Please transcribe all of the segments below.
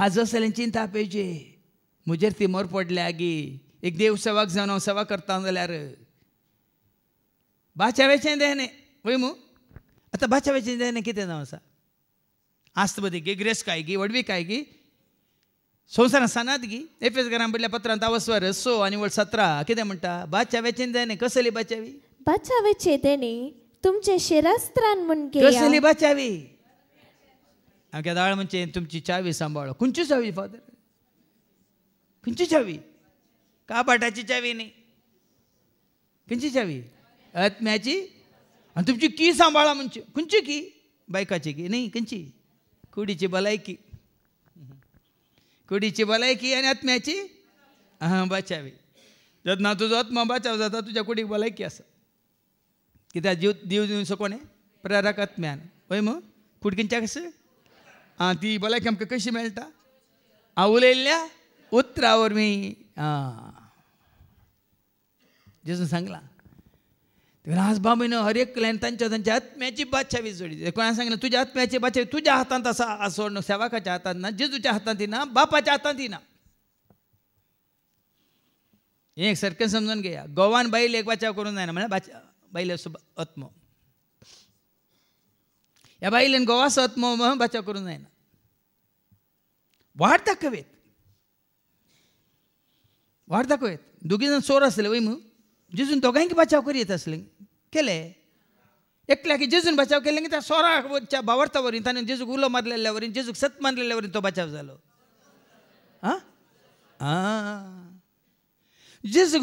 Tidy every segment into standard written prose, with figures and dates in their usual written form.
आज असलें चिंता पेजे म्हजेर तिमोर पडल्या गी एक देव सेवाक जावन हांव सेवा करता जाल्यार बाच्यावेचें देणे वय मू आतां बाच्यावेचें देणे कितें जावं आसा आस्त बदी गी ग्रेस काय गी वडवी काय गी संवसारांत सानात गी एफेस घरां पडल्या पत्रांत आवस्वर 6 आनी 17 कितें म्हणटा बाच्यावेचें देणे कसली बाच्यावी बाच्यावेचें देणे तुमचे शिरस्त्रान म्हण कसली बाच्यावी हांव केदाळ म्हणचे तुमची चावी सांबाळो खंयची चावी फादर खंयची चावी काबाटाची चावी न्ही खंयची चावी आत्म्याची आनी तुमची की सांबाळा म्हणची खंयची की बायकाची की न्ही खंयची कुडीची भलायकी कुडीची भलायकी आनी आत्म्याची बाचावी जेन्ना तुजो आत्मा बाचाव जाता तुज्या कुडीक भलायकी आसा कित्याक जीव दिव दिवन कोणें प्रेरक आत्म्यान पळय मग कुडकींच्या कशें ती भलायकी आमकां कशी मेळटा हांव उलयल्ल्या उतरा वरवीं जेजून सांगलां आज बाबीनो हर एकल्यान तांच्या आत्म्याची बादशावी जोडी कोणा सांगलें तुज्या आत्म्याची बादशावी तुज्या हातांत आसा सोड सेवाकाच्या हातांत ना जेजूच्या हातांत ना बापाच्या हातांत ना हें एक सारकें समजून घेया गोवान बायल एक बचाव करूंक जायना म्हळ्यार बायलेचो आत्मो ह्या बायलेन गोवाचो आत्मो बचाव करूंक जायना वाट दाखयत दोगी जाण चोर आसले वय मू जेजून दोगांयक बचाव करीत आसले केले एकल्याक जेजून बचाव केले की त्या सोराच्या भावार्था वरीन ताणें जेजूक उलो मारलेल्या वरीन जेजूक सत मारलेल्या वरीन तो बचाव जालो जेजूक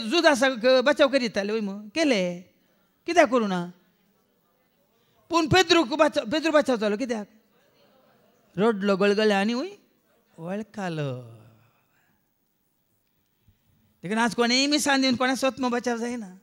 जुदासाक बचाव करीताले वय मू केले कित्याक करूं ना पूण पेद्रू बचाव जालो कित्याक रडलो गळगळे आनी वय वळखालो देखून आज कोणेय मिसान दिवन कोणा स्वत्म बचाव जायना